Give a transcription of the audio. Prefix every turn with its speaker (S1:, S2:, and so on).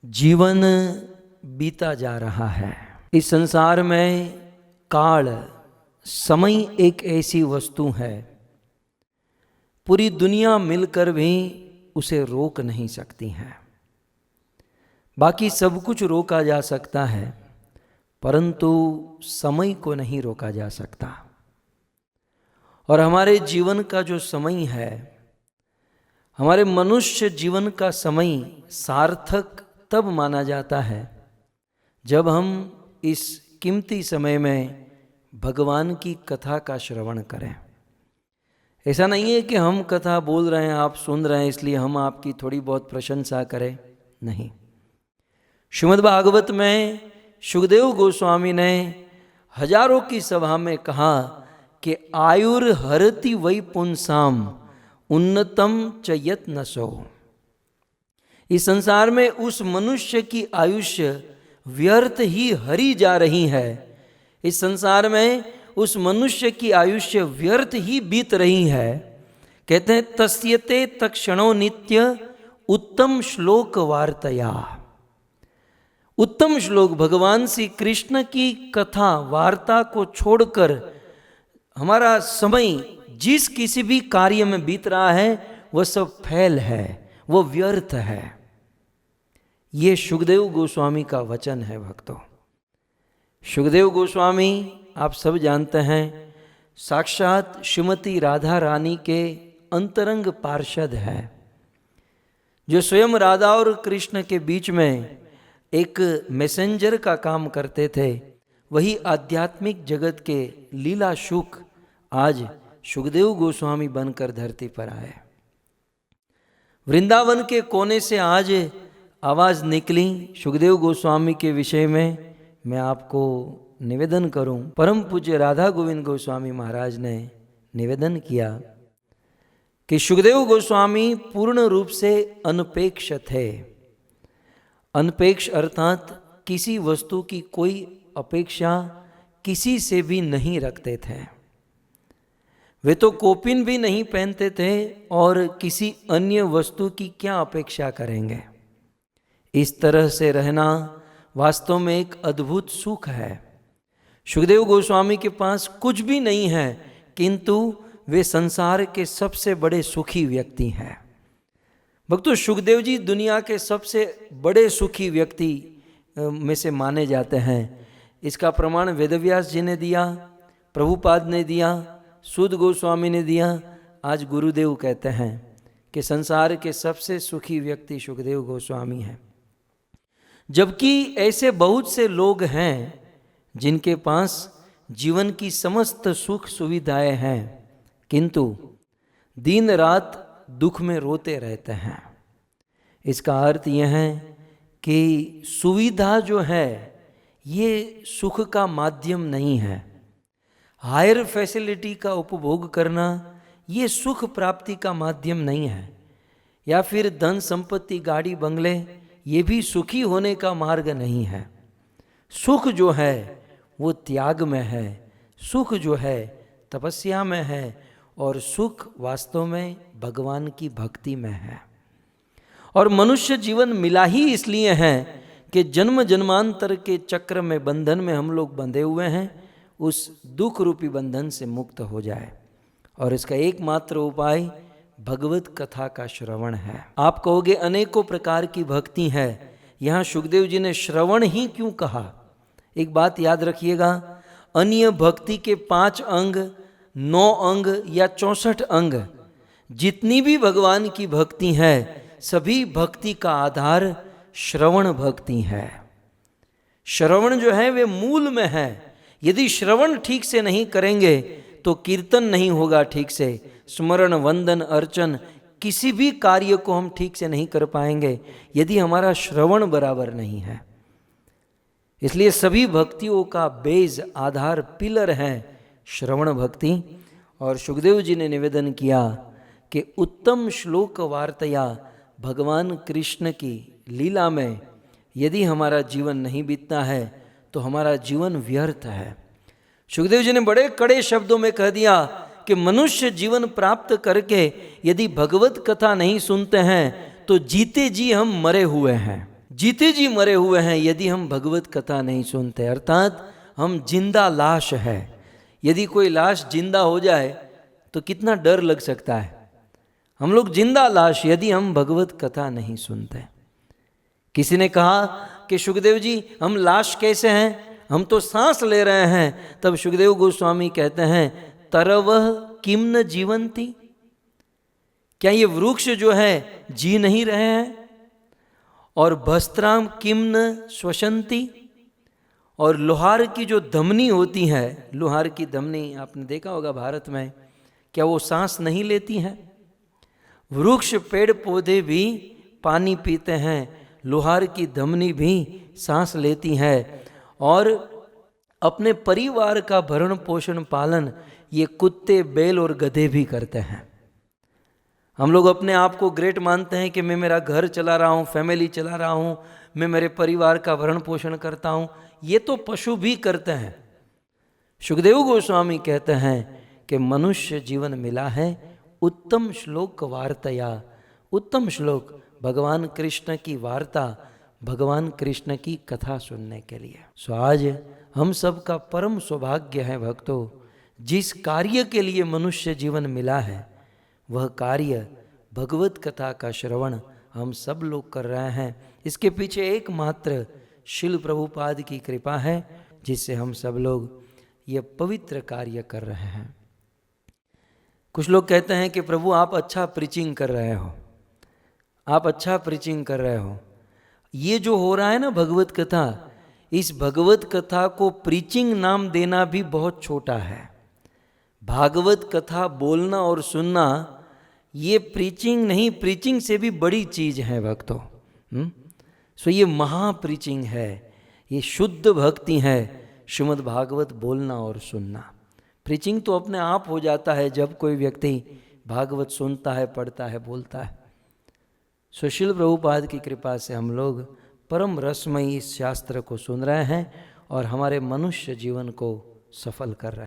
S1: जीवन बीता जा रहा है। इस संसार में काल समय एक ऐसी वस्तु है, पूरी दुनिया मिलकर भी उसे रोक नहीं सकती है। बाकी सब कुछ रोका जा सकता है, परंतु समय को नहीं रोका जा सकता। और हमारे जीवन का जो समय है, हमारे मनुष्य जीवन का समय सार्थक तब माना जाता है जब हम इस कीमती समय में भगवान की कथा का श्रवण करें। ऐसा नहीं है कि हम कथा बोल रहे हैं, आप सुन रहे हैं, इसलिए हम आपकी थोड़ी बहुत प्रशंसा करें, नहीं। श्रीमद् भागवत में शुकदेव गोस्वामी ने हजारों की सभा में कहा कि आयुर्हरति वै पुंसाम उन्नतम च यत्नसो। इस संसार में उस मनुष्य की आयुष्य व्यर्थ ही हरी जा रही है। इस संसार में उस मनुष्य की आयुष्य व्यर्थ ही बीत रही है। कहते हैं तस्यते तक्षणो नित्य उत्तम श्लोक वार्तया। उत्तम श्लोक, भगवान श्री कृष्ण की कथा वार्ता को छोड़कर हमारा समय जिस किसी भी कार्य में बीत रहा है वह सब फैल है, वो व्यर्थ है। ये शुकदेव गोस्वामी का वचन है भक्तों। शुकदेव गोस्वामी आप सब जानते हैं, साक्षात श्रीमती राधा रानी के अंतरंग पार्षद है, जो स्वयं राधा और कृष्ण के बीच में एक मैसेंजर का काम करते थे। वही आध्यात्मिक जगत के लीला शुक आज शुकदेव गोस्वामी बनकर धरती पर आए। वृंदावन के कोने से आज आवाज़ निकली शुकदेव गोस्वामी के विषय में। मैं आपको निवेदन करूं, परम पूज्य राधा गोविंद गोस्वामी महाराज ने निवेदन किया कि शुकदेव गोस्वामी पूर्ण रूप से अनपेक्ष थे। अनपेक्ष अर्थात किसी वस्तु की कोई अपेक्षा किसी से भी नहीं रखते थे। वे तो कोपिन भी नहीं पहनते थे और किसी अन्य वस्तु की क्या अपेक्षा करेंगे। इस तरह से रहना वास्तव में एक अद्भुत सुख है। शुकदेव गोस्वामी के पास कुछ भी नहीं है, किंतु वे संसार के सबसे बड़े सुखी व्यक्ति हैं। भक्तों, शुकदेव जी दुनिया के सबसे बड़े सुखी व्यक्ति में से माने जाते हैं। इसका प्रमाण वेदव्यास जी ने दिया, प्रभुपाद ने दिया, सूद गोस्वामी ने दिया। आज गुरुदेव कहते हैं कि संसार के सबसे सुखी व्यक्ति शुकदेव गोस्वामी हैं। जबकि ऐसे बहुत से लोग हैं जिनके पास जीवन की समस्त सुख सुविधाएं हैं, किंतु दिन रात दुख में रोते रहते हैं। इसका अर्थ यह है कि सुविधा जो है ये सुख का माध्यम नहीं है। हायर फैसिलिटी का उपभोग करना ये सुख प्राप्ति का माध्यम नहीं है। या फिर धन संपत्ति, गाड़ी बंगले, ये भी सुखी होने का मार्ग नहीं है। सुख जो है वो त्याग में है, सुख जो है तपस्या में है, और सुख वास्तव में भगवान की भक्ति में है। और मनुष्य जीवन मिला ही इसलिए है कि जन्म जन्मांतर के चक्र में, बंधन में हम लोग बंधे हुए हैं, उस दुख रूपी बंधन से मुक्त हो जाए। और इसका एकमात्र उपाय भगवत कथा का श्रवण है। आप कहोगे अनेकों प्रकार की भक्ति है, यहाँ शुकदेव जी ने श्रवण ही क्यों कहा? एक बात याद रखिएगा, अन्य भक्ति के 5 अंग, 9 अंग या 64 अंग, जितनी भी भगवान की भक्ति है, सभी भक्ति का आधार श्रवण भक्ति है। श्रवण जो है वे मूल में है। यदि श्रवण ठीक से नहीं करेंगे तो कीर्तन नहीं होगा ठीक से, स्मरण, वंदन, अर्चन, किसी भी कार्य को हम ठीक से नहीं कर पाएंगे यदि हमारा श्रवण बराबर नहीं है। इसलिए सभी भक्तियों का बेज, आधार, पिलर है श्रवण भक्ति। और शुकदेव जी ने निवेदन किया कि उत्तम श्लोक वार्तया, भगवान कृष्ण की लीला में यदि हमारा जीवन नहीं बीतता है तो हमारा जीवन व्यर्थ है। शुकदेव जी ने बड़े कड़े शब्दों में कह दिया कि मनुष्य जीवन प्राप्त करके यदि भगवत कथा नहीं सुनते हैं तो जीते जी हम मरे हुए हैं। जीते जी मरे हुए हैं यदि हम भगवत कथा नहीं सुनते, अर्थात हम जिंदा लाश है। यदि कोई लाश जिंदा हो जाए तो कितना डर लग सकता है। हम लोग जिंदा लाश यदि हम भगवत कथा नहीं सुनते। किसी ने कहा कि सुखदेव जी हम लाश कैसे हैं, हम तो सांस ले रहे हैं। तब सुखदेव गोस्वामी कहते हैं तरवह किम न जीवंती, क्या ये वृक्ष जो है जी नहीं रहे हैं? और भस्त्राम किम न श्वसंती, और लोहार की जो धमनी होती है, लोहार की धमनी आपने देखा होगा भारत में, क्या वो सांस नहीं लेती हैं? वृक्ष पेड़ पौधे भी पानी पीते हैं, लोहार की धमनी भी सांस लेती है, और अपने परिवार का भरण पोषण पालन ये कुत्ते बैल और गधे भी करते हैं। हम लोग अपने आप को ग्रेट मानते हैं कि मैं मेरा घर चला रहा हूँ, फैमिली चला रहा हूँ, मैं मेरे परिवार का भरण पोषण करता हूँ। ये तो पशु भी करते हैं। सुखदेव गोस्वामी कहते हैं कि मनुष्य जीवन मिला है उत्तम श्लोक वार्तया, उत्तम श्लोक भगवान कृष्ण की वार्ता, भगवान कृष्ण की कथा सुनने के लिए। सो आज हम सब का परम सौभाग्य है भक्तों, जिस कार्य के लिए मनुष्य जीवन मिला है वह कार्य भगवत कथा का श्रवण हम सब लोग कर रहे हैं। इसके पीछे एकमात्र शिल प्रभुपाद की कृपा है, जिससे हम सब लोग ये पवित्र कार्य कर रहे हैं। कुछ लोग कहते हैं कि प्रभु आप अच्छा प्रीचिंग कर रहे हो, आप अच्छा प्रीचिंग कर रहे हो। ये जो हो रहा है ना भगवत कथा, इस भगवत कथा को प्रीचिंग नाम देना भी बहुत छोटा है। भागवत कथा बोलना और सुनना ये प्रीचिंग नहीं, प्रीचिंग से भी बड़ी चीज है भक्तों। सो ये महा प्रीचिंग है, ये शुद्ध भक्ति है श्रीमद् भागवत बोलना और सुनना। प्रीचिंग तो अपने आप हो जाता है जब कोई व्यक्ति भागवत सुनता है, पढ़ता है, बोलता है। सो श्रील प्रभुपाद की कृपा से हम लोग परम रसमयी इस शास्त्र को सुन रहे हैं और हमारे मनुष्य जीवन को सफल कर रहे हैं।